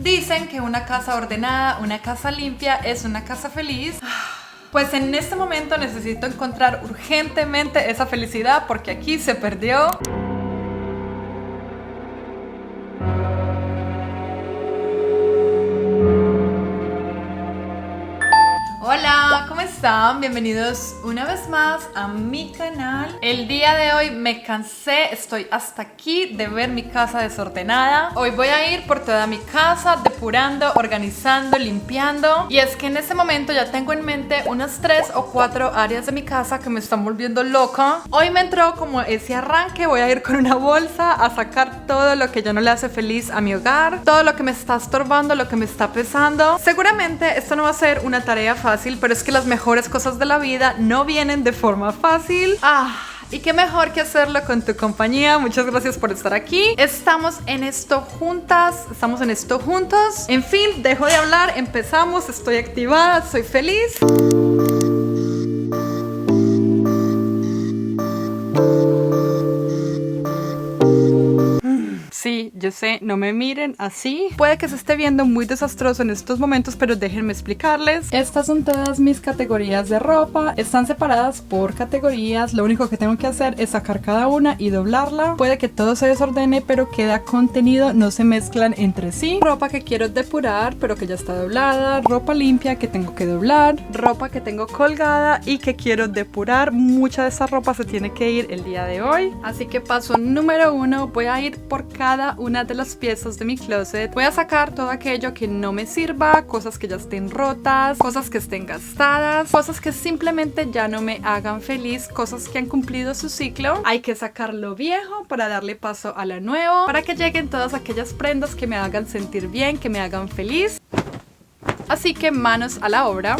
Dicen que una casa ordenada, una casa limpia es una casa feliz. Pues en este momento necesito encontrar urgentemente esa felicidad porque aquí se perdió. Hola, ¿cómo están? Bienvenidos una vez más a mi canal. El día de hoy me cansé, estoy hasta aquí de ver mi casa desordenada. Hoy voy a ir por toda mi casa, depurando, organizando, limpiando. Y es que en este momento ya tengo en mente unas 3 o 4 áreas de mi casa que me están volviendo loca. Hoy me entró como ese arranque, voy a ir con una bolsa a sacar todo lo que ya no le hace feliz a mi hogar, todo lo que me está estorbando, lo que me está pesando. Seguramente esto no va a ser una tarea fácil, pero es que las mejores cosas de la vida no vienen de forma fácil. Y qué mejor que hacerlo con tu compañía. Muchas gracias por estar aquí. Estamos en esto juntas, estamos en esto juntos. En fin, dejo de hablar, empezamos, estoy activada, soy feliz. Sí, yo sé, no me miren así. Puede que se esté viendo muy desastroso en estos momentos, pero déjenme explicarles. Estas son todas mis categorías de ropa. Están separadas por categorías. Lo único que tengo que hacer es sacar cada una y doblarla. Puede que todo se desordene, pero queda contenido, no se mezclan entre sí. Ropa que quiero depurar, pero que ya está doblada. Ropa limpia que tengo que doblar. Ropa que tengo colgada y que quiero depurar. Mucha de esa ropa se tiene que ir el día de hoy. Así que paso número 1, voy a ir por cada una de las piezas de mi closet. Voy a sacar todo aquello que no me sirva, cosas que ya estén rotas, cosas que estén gastadas, cosas que simplemente ya no me hagan feliz, cosas que han cumplido su ciclo. Hay que sacar lo viejo para darle paso a lo nuevo, para que lleguen todas aquellas prendas que me hagan sentir bien, que me hagan feliz. Así que manos a la obra.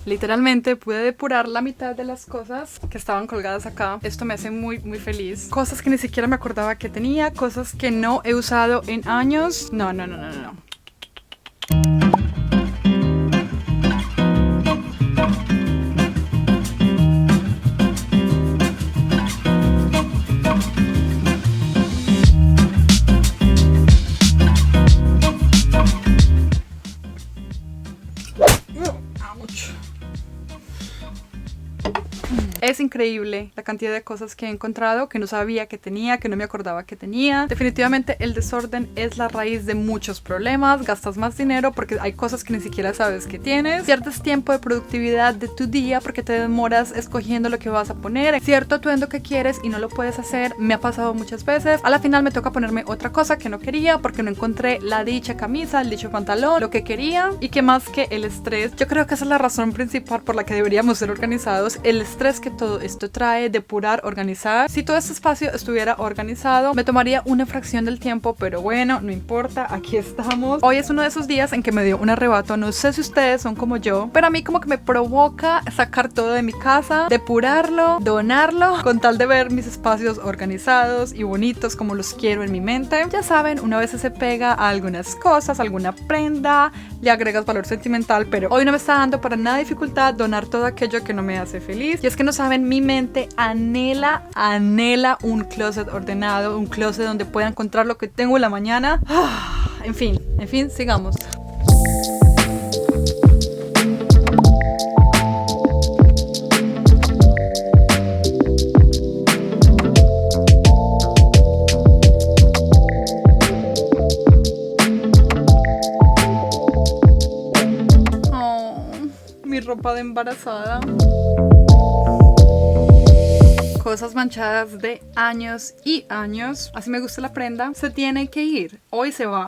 Literalmente pude depurar la mitad de las cosas que estaban colgadas acá. Esto me hace muy feliz. Cosas que ni siquiera me acordaba que tenía, cosas que no he usado en años. No. Es increíble la cantidad de cosas que he encontrado que no sabía que tenía, que no me acordaba que tenía. Definitivamente el desorden es la raíz de muchos problemas. Gastas más dinero porque hay cosas que ni siquiera sabes que tienes. Pierdes tiempo de productividad de tu día porque te demoras escogiendo lo que vas a poner. Cierto atuendo que quieres y no lo puedes hacer. Me ha pasado muchas veces. A la final me toca ponerme otra cosa que no quería porque no encontré la dicha camisa, el dicho pantalón, lo que quería. Y que más que el estrés, yo creo que esa es la razón principal por la que deberíamos ser organizados. El estrés que todo esto trae, depurar, organizar. Si todo este espacio estuviera organizado, me tomaría una fracción del tiempo, pero bueno, no importa, aquí estamos. Hoy es uno de esos días en que me dio un arrebato. No sé si ustedes son como yo, pero a mí como que me provoca sacar todo de mi casa, depurarlo, donarlo, con tal de ver mis espacios organizados y bonitos como los quiero en mi mente. Ya saben, una vez se pega a algunas cosas, alguna prenda, le agregas valor sentimental, pero hoy no me está dando para nada dificultad donar todo aquello que no me hace feliz. Y es que no saben, mi mente anhela un closet ordenado, un closet donde pueda encontrar lo que tengo en la mañana. En fin, sigamos. Mi ropa de embarazada. Cosas manchadas de años y años. Así me gusta la prenda. Se tiene que ir. Hoy se va.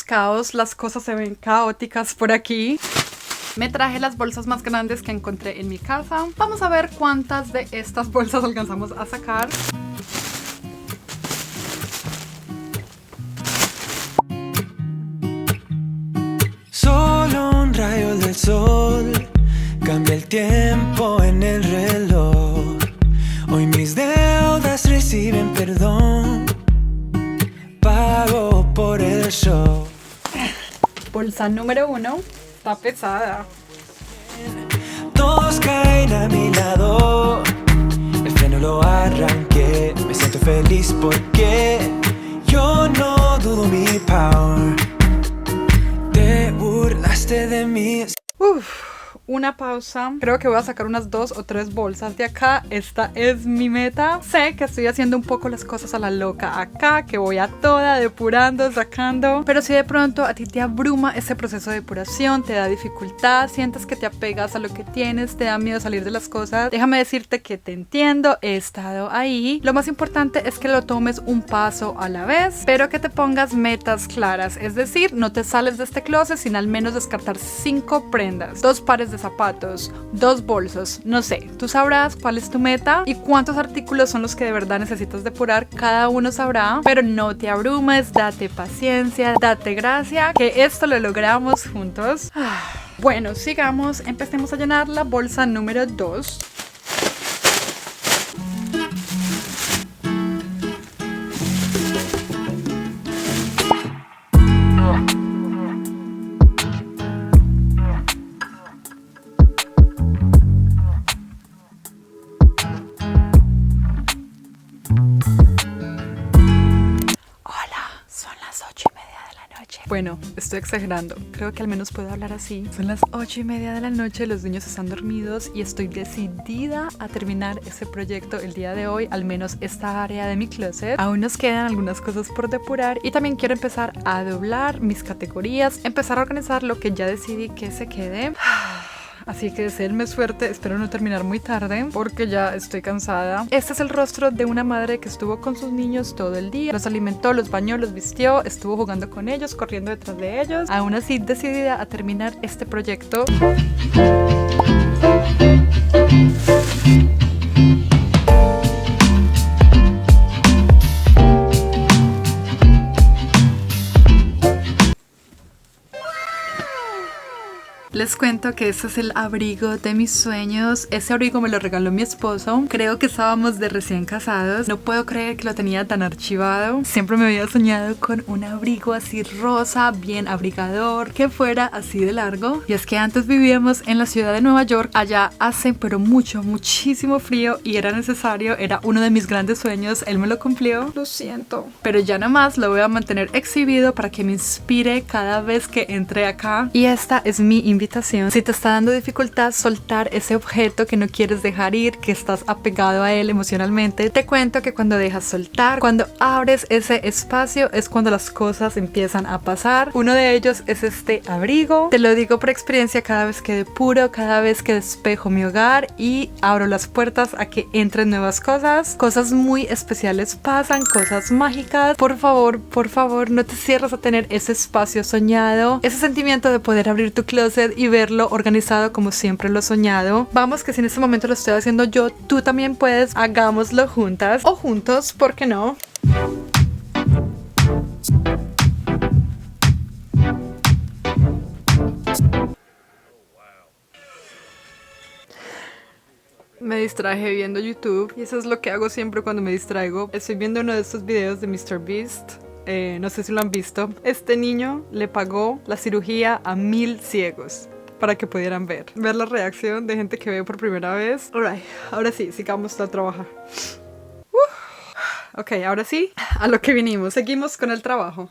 Caos. Las cosas se ven caóticas por aquí. Me traje las bolsas más grandes que encontré en mi casa. Vamos a ver cuántas de estas bolsas alcanzamos a sacar. sol, cambia el tiempo en el reloj. Hoy mis deudas reciben perdón, pago por el show. Bolsa número 1 está pesada. Todos caen a mi lado, el freno lo arranqué. Me siento feliz porque yo no dudo mi power. Te burlaste de mí. Una pausa. Creo que voy a sacar unas 2 o 3 bolsas de acá. Esta es mi meta. Sé que estoy haciendo un poco las cosas a la loca acá, que voy a toda depurando, sacando. Pero si de pronto a ti te abruma ese proceso de depuración, te da dificultad, sientes que te apegas a lo que tienes, te da miedo salir de las cosas, déjame decirte que te entiendo, he estado ahí. Lo más importante es que lo tomes un paso a la vez, pero que te pongas metas claras. Es decir, no te sales de este closet sin al menos descartar 5 prendas, 2 pares de zapatos, 2 bolsos, no sé, tú sabrás cuál es tu meta y cuántos artículos son los que de verdad necesitas depurar, cada uno sabrá, pero no te abrumes, date paciencia, date gracia, que esto lo logramos juntos. Bueno, sigamos, empecemos a llenar la bolsa número 2. Bueno, estoy exagerando, creo que al menos puedo hablar así. Son las 8:30 de la noche, los niños están dormidos y estoy decidida a terminar ese proyecto el día de hoy, al menos esta área de mi closet. Aún nos quedan algunas cosas por depurar y también quiero empezar a doblar mis categorías, empezar a organizar lo que ya decidí que se quede. Así que deseenme suerte, espero no terminar muy tarde porque ya estoy cansada. Este es el rostro de una madre que estuvo con sus niños todo el día, los alimentó, los bañó, los vistió, estuvo jugando con ellos, corriendo detrás de ellos. Aún así decidida a terminar este proyecto. Les cuento que ese es el abrigo de mis sueños. Ese abrigo me lo regaló mi esposo. Creo que estábamos de recién casados. No puedo creer que lo tenía tan archivado. Siempre me había soñado con un abrigo así rosa, bien abrigador, que fuera así de largo. Y es que antes vivíamos en la ciudad de Nueva York. Allá hace pero muchísimo frío y era necesario. Era uno de mis grandes sueños. Él me lo cumplió. Lo siento. Pero ya nada más lo voy a mantener exhibido para que me inspire cada vez que entre acá. Y esta es mi invitación. Si te está dando dificultad soltar ese objeto que no quieres dejar ir, que estás apegado a él emocionalmente, te cuento que cuando dejas soltar, cuando abres ese espacio, es cuando las cosas empiezan a pasar. Uno de ellos es este abrigo. Te lo digo por experiencia, cada vez que depuro, cada vez que despejo mi hogar y abro las puertas a que entren nuevas cosas, cosas muy especiales pasan, cosas mágicas. Por favor, no te cierres a tener ese espacio soñado, ese sentimiento de poder abrir tu closet y verlo organizado como siempre lo he soñado. Vamos, que si en este momento lo estoy haciendo yo, tú también puedes. Hagámoslo juntas o juntos, ¿por qué no? Me distraje viendo YouTube y eso es lo que hago siempre cuando me distraigo. Estoy viendo uno de estos videos de MrBeast. No sé si lo han visto. Este niño le pagó la cirugía a 1000 ciegos para que pudieran ver la reacción de gente que ve por primera vez. Alright, ahora sí, sigamos a trabajar. Ok, ahora sí, a lo que vinimos. Seguimos con el trabajo.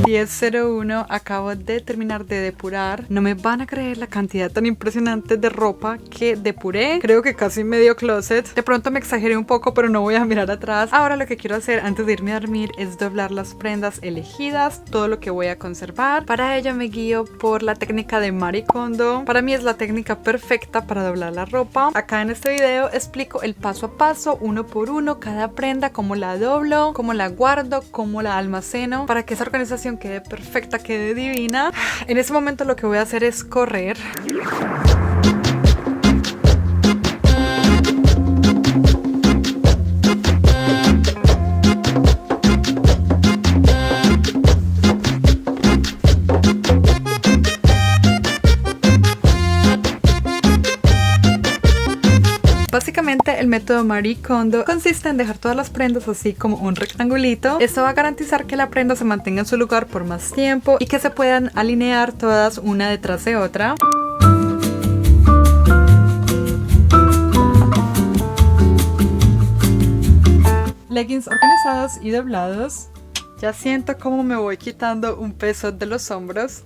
10:01, acabo de terminar de depurar. No me van a creer la cantidad tan impresionante de ropa que depuré. Creo que casi medio closet. De pronto me exageré un poco, pero no voy a mirar atrás. Ahora lo que quiero hacer antes de irme a dormir es doblar las prendas elegidas, todo lo que voy a conservar. Para ello me guío por la técnica de Marie Kondo. Para mí es la técnica perfecta para doblar la ropa. Acá en este video explico el paso a paso, uno por uno, cada prenda, cómo la doblo, cómo la guardo, cómo la almaceno, para que esa organización quede perfecta, quede divina. En ese momento lo que voy a hacer es correr. el método Marie Kondo consiste en dejar todas las prendas así como un rectangulito. Esto va a garantizar que la prenda se mantenga en su lugar por más tiempo y que se puedan alinear todas una detrás de otra. Leggings organizados y doblados. Ya siento cómo me voy quitando un peso de los hombros.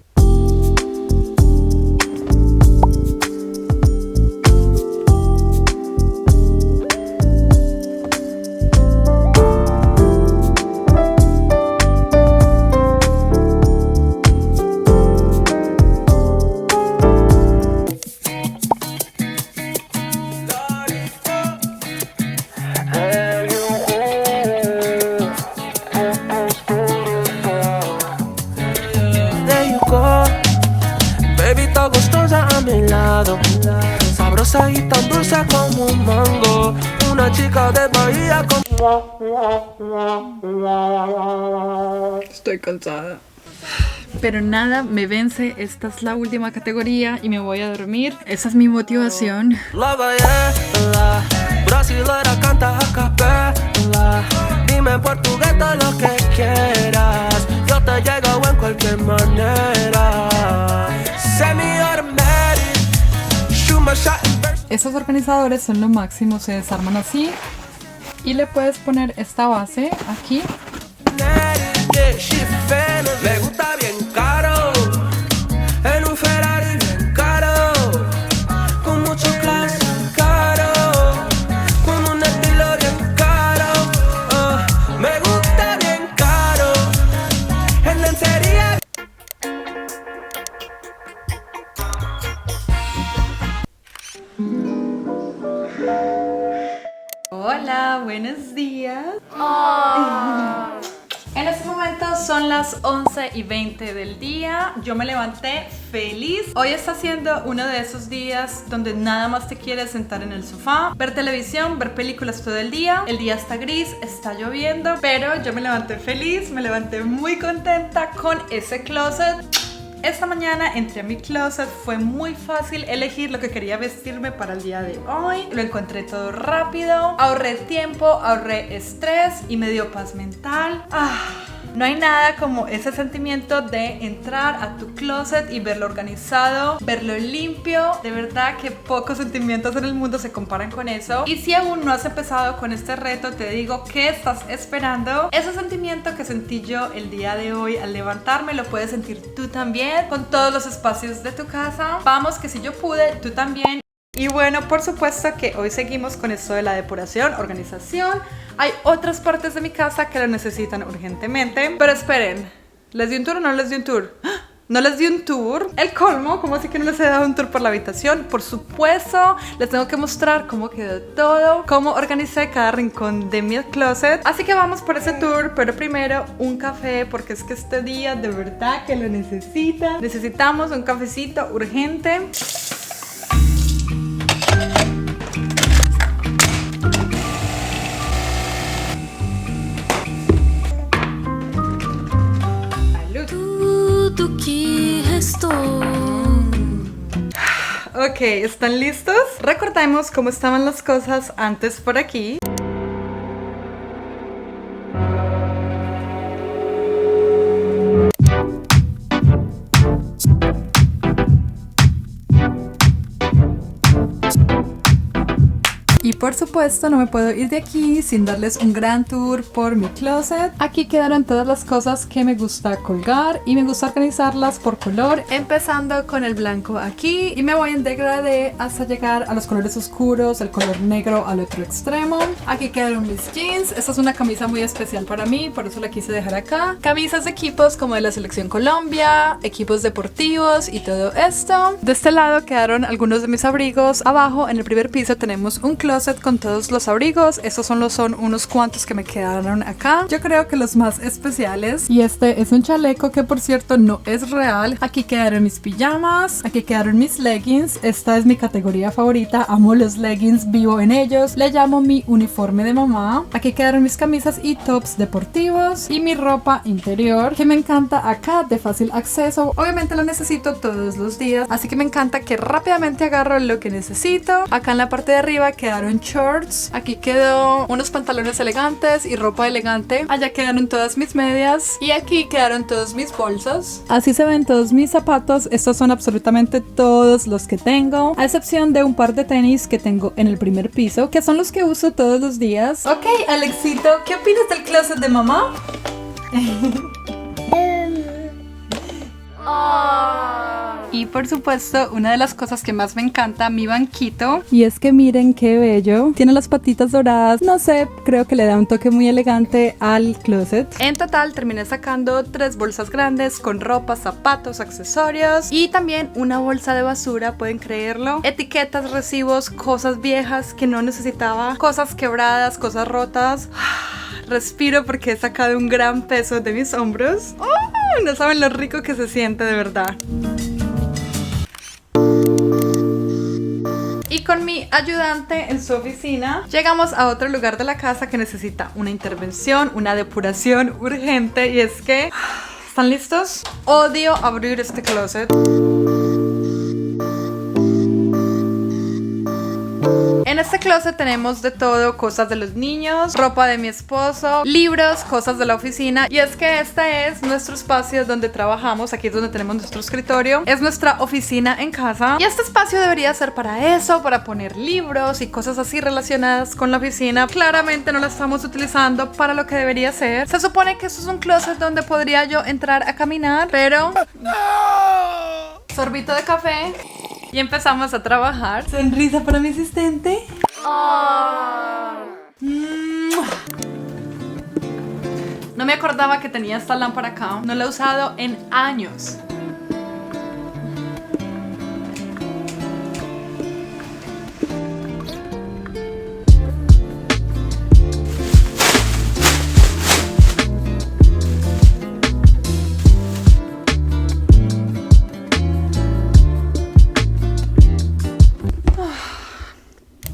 Sabrosa y tan dulce como un mango, una chica de Bahía como... Estoy cansada. Pero nada me vence, esta es la última categoría y me voy a dormir. Esa es mi motivación. La baiana, brasilera canta a capela. Dime en portugués todo lo que quieras, yo te llego en cualquier manera. Estos organizadores son lo máximo, se desarman así y le puedes poner esta base aquí. Me gusta bien caro, en un Ferrari bien caro, con mucho clase caro, con un estilo bien caro. Me gusta bien caro, en lencería. Hola, buenos días. En este momento son las 11:20 del día. Yo me levanté feliz. Hoy está siendo uno de esos días donde nada más te quieres sentar en el sofá, ver televisión, ver películas todo el día. El día está gris, está lloviendo, pero yo me levanté feliz, me levanté muy contenta con ese closet. Esta mañana entré a mi closet, fue muy fácil elegir lo que quería vestirme para el día de hoy. Lo encontré todo rápido, ahorré tiempo, ahorré estrés y me dio paz mental. No hay nada como ese sentimiento de entrar a tu closet y verlo organizado, verlo limpio. De verdad que pocos sentimientos en el mundo se comparan con eso. Y si aún no has empezado con este reto, te digo, ¿qué estás esperando? Ese sentimiento que sentí yo el día de hoy al levantarme, lo puedes sentir tú también con todos los espacios de tu casa. Vamos, que si yo pude, tú también. Y bueno, por supuesto que hoy seguimos con esto de la depuración, organización. Hay otras partes de mi casa que lo necesitan urgentemente. Pero esperen, ¿les di un tour o no les di un tour? No les di un tour. El colmo, ¿cómo así que no les he dado un tour por la habitación? Por supuesto, les tengo que mostrar cómo quedó todo, cómo organicé cada rincón de mi closet. Así que vamos por ese tour, pero primero un café, porque es que este día de verdad que lo necesita. Necesitamos un cafecito urgente. Ok, ¿están listos? Recordemos cómo estaban las cosas antes por aquí. Y por supuesto no me puedo ir de aquí sin darles un gran tour por mi closet. Aquí quedaron todas las cosas que me gusta colgar y me gusta organizarlas por color, empezando con el blanco aquí y me voy en degradé hasta llegar a los colores oscuros, el color negro al otro extremo. Aquí quedaron mis jeans. Esta es una camisa muy especial para mí, por eso la quise dejar acá. Camisas de equipos como de la Selección Colombia, equipos deportivos y todo esto. De este lado quedaron algunos de mis abrigos. Abajo en el primer piso tenemos un closet con todos los abrigos. Estos son unos cuantos que me quedaron acá. Yo creo que los más especiales. Y este es un chaleco que por cierto no es real. Aquí quedaron mis pijamas. Aquí quedaron mis leggings. Esta es mi categoría favorita. Amo los leggings, vivo en ellos. Le llamo mi uniforme de mamá. Aquí quedaron mis camisas y tops deportivos. Y mi ropa interior, que me encanta acá, de fácil acceso. Obviamente la necesito todos los días, así que me encanta que rápidamente agarro lo que necesito. Acá en la parte de arriba quedaron shorts. Aquí quedó unos pantalones elegantes y ropa elegante. Allá quedaron todas mis medias y aquí quedaron todos mis bolsos. Así se ven todos mis zapatos. Estos son absolutamente todos los que tengo, a excepción de un par de tenis que tengo en el primer piso, que son los que uso todos los días. Ok, Alexito, ¿qué opinas del closet de mamá? Y por supuesto, una de las cosas que más me encanta, mi banquito. Y es que miren qué bello. Tiene las patitas doradas. No sé, creo que le da un toque muy elegante al closet. En total terminé sacando 3 bolsas grandes con ropa, zapatos, accesorios y también una bolsa de basura, pueden creerlo. Etiquetas, recibos, cosas viejas que no necesitaba, cosas quebradas, cosas rotas. Respiro porque he sacado un gran peso de mis hombros. ¡Oh! No saben lo rico que se siente, de verdad. Y con mi ayudante en su oficina llegamos a otro lugar de la casa que necesita una intervención, una depuración urgente. Y es que... ¿están listos? Odio abrir este closet. En este closet tenemos de todo, cosas de los niños, ropa de mi esposo, libros, cosas de la oficina. Y es que este es nuestro espacio donde trabajamos, aquí es donde tenemos nuestro escritorio. Es nuestra oficina en casa y este espacio debería ser para eso, para poner libros y cosas así relacionadas con la oficina. Claramente no la estamos utilizando para lo que debería ser. Se supone que esto es un closet donde podría yo entrar a caminar, pero... ¡no! Sorbito de café. Y empezamos a trabajar. Sonrisa para mi asistente. No me acordaba que tenía esta lámpara acá. No la he usado en años.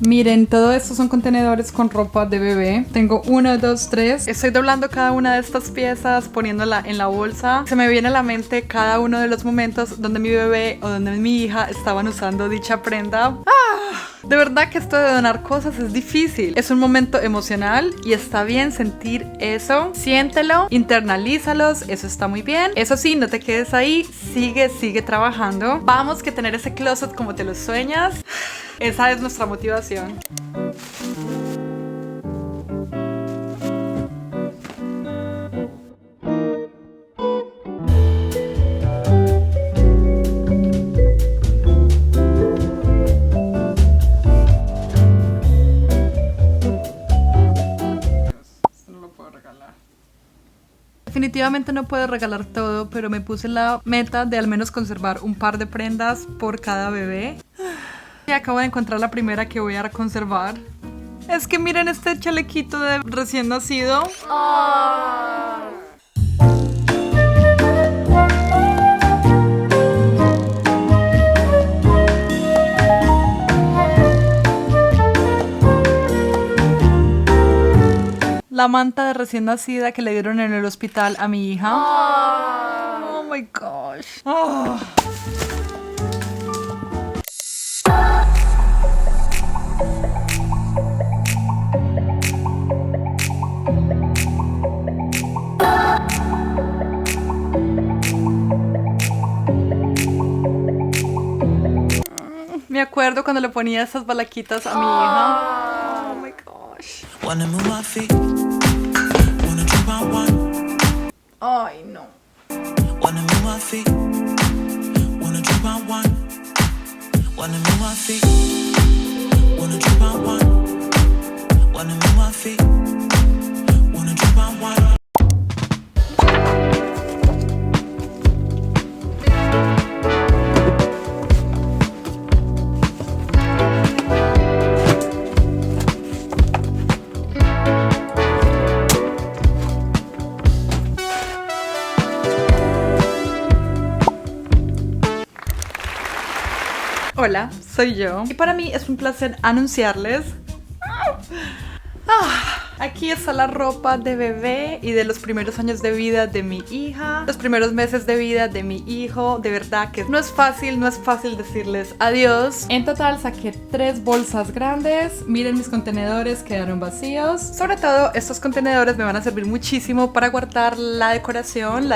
Miren, todo esto son contenedores con ropa de bebé. Tengo 1, 2, 3. Estoy doblando cada una de estas piezas, poniéndola en la bolsa. Se me viene a la mente cada uno de los momentos donde mi bebé o donde mi hija estaban usando dicha prenda. De verdad que esto de donar cosas es difícil. Es un momento emocional y está bien sentir eso. Siéntelo, internalízalos, eso está muy bien. Eso sí, no te quedes ahí, sigue trabajando. Vamos que tener ese closet como te lo sueñas. Esa es nuestra motivación. Definitivamente no puedo regalar todo, pero me puse la meta de al menos conservar un par de prendas por cada bebé. Y acabo de encontrar la primera que voy a conservar. Es que miren este chalequito de recién nacido. La manta de recién nacida que le dieron en el hospital a mi hija. Oh my gosh. Me acuerdo cuando le ponía esas balaquitas a mi hija. Oh my gosh. Ay, no. Hola, soy yo y para mí es un placer anunciarles Aquí está la ropa de bebé y de los primeros años de vida de mi hija, los primeros meses de vida de mi hijo. De verdad que no es fácil decirles adiós. En total saqué 3 bolsas grandes. Miren, mis contenedores quedaron vacíos. Sobre todo estos contenedores me van a servir muchísimo para guardar la decoración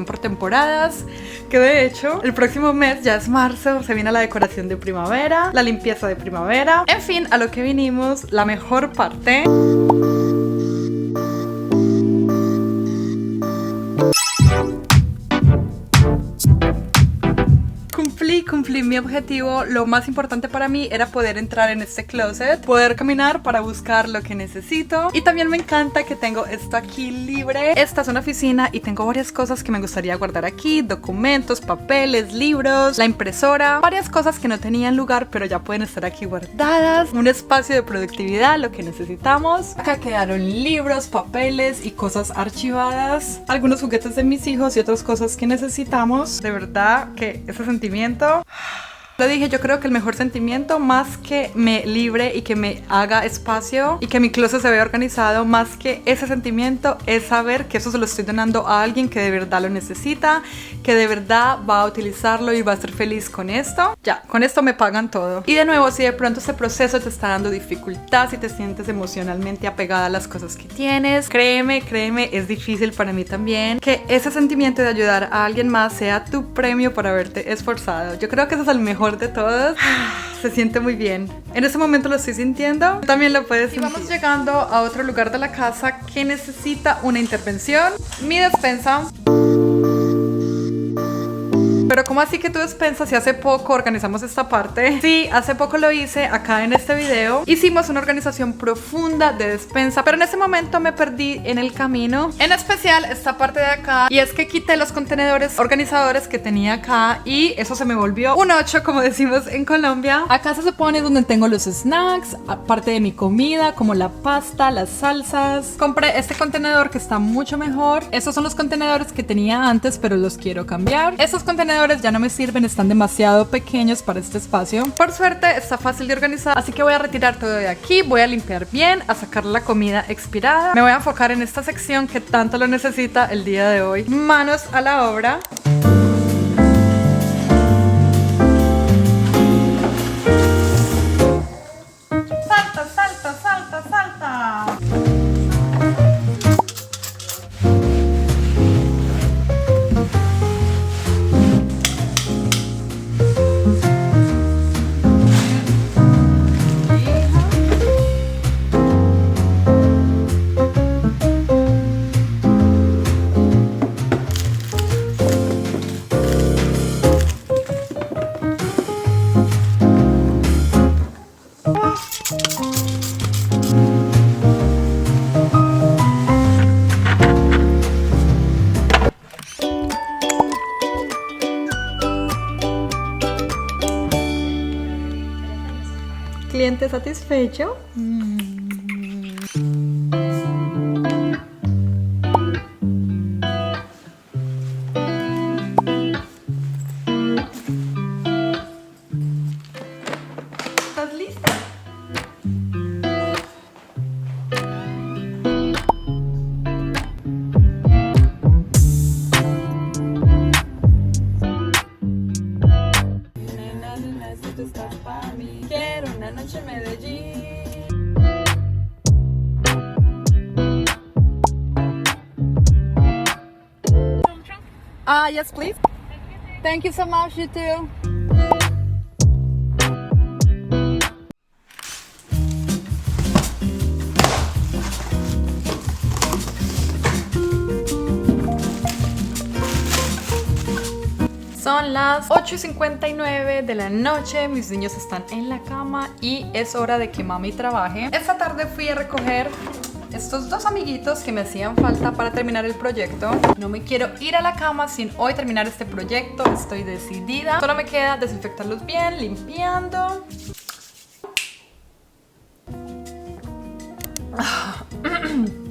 por temporadas, que de hecho el próximo mes, ya es marzo, se viene la decoración de primavera, la limpieza de primavera. En fin, a lo que vinimos, la mejor parte. Cumplí mi objetivo. Lo más importante para mí era poder entrar en este closet, poder caminar para buscar lo que necesito. Y también me encanta que tengo esto aquí libre. Esta es una oficina y tengo varias cosas que me gustaría guardar aquí: documentos, papeles, libros, la impresora, varias cosas que no tenían lugar pero ya pueden estar aquí guardadas. Un espacio de productividad, lo que necesitamos. Acá quedaron libros, papeles y cosas archivadas, algunos juguetes de mis hijos y otras cosas que necesitamos. De verdad que ese sentimiento, lo dije, yo creo que el mejor sentimiento, más que me libre y que me haga espacio y que mi closet se vea organizado, más que ese sentimiento, es saber que eso se lo estoy donando a alguien que de verdad lo necesita, que de verdad va a utilizarlo y va a ser feliz con esto. Ya, con esto me pagan todo. Y de nuevo, si de pronto este proceso te está dando dificultad, si te sientes emocionalmente apegada a las cosas que tienes, créeme, es difícil para mí también, que ese sentimiento de ayudar a alguien más sea tu premio por haberte esforzado. Yo creo que ese es el mejor de todos. Se siente muy bien. En ese momento lo estoy sintiendo. También lo puedes sentir. Y vamos llegando a otro lugar de la casa que necesita una intervención. Mi despensa. Pero ¿cómo así que tu despensa? Si hace poco organizamos esta parte. Sí, hace poco lo hice acá en este video. Hicimos una organización profunda de despensa, pero en ese momento me perdí en el camino. En especial esta parte de acá. Y es que quité los contenedores organizadores que tenía acá y eso se me volvió un 8, como decimos en Colombia. Acá se supone donde tengo los snacks, aparte de mi comida, como la pasta, las salsas. Compré este contenedor que está mucho mejor. Estos son los contenedores que tenía antes, pero los quiero cambiar. Estos contenedores ya no me sirven, están demasiado pequeños para este espacio. Por suerte está fácil de organizar, así que voy a retirar todo de aquí, voy a limpiar bien, a sacar la comida expirada. Me voy a enfocar en esta sección que tanto lo necesita el día de hoy. Manos a la obra. Salta, salta, salta, salta. Cliente satisfecho. ¿Estás lista? Quiero una noche en Medellín. Yes, please. Thank you so much, you too. Son las 8:59 de la noche, mis niños están en la cama y es hora de que mami trabaje. Esta tarde fui a recoger estos 2 amiguitos que me hacían falta para terminar el proyecto. No me quiero ir a la cama sin hoy terminar este proyecto, estoy decidida. Solo me queda desinfectarlos bien, limpiando.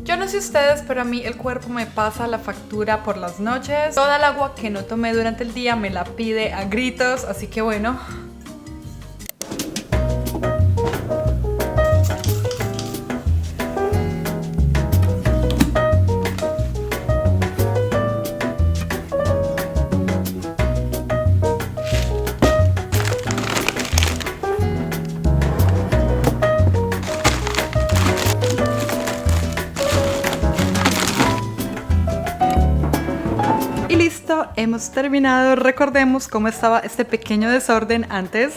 Yo no sé ustedes, pero a mí el cuerpo me pasa la factura por las noches. Toda el agua que no tomé durante el día me la pide a gritos, así que bueno. listo, hemos terminado. Recordemos cómo estaba este pequeño desorden antes.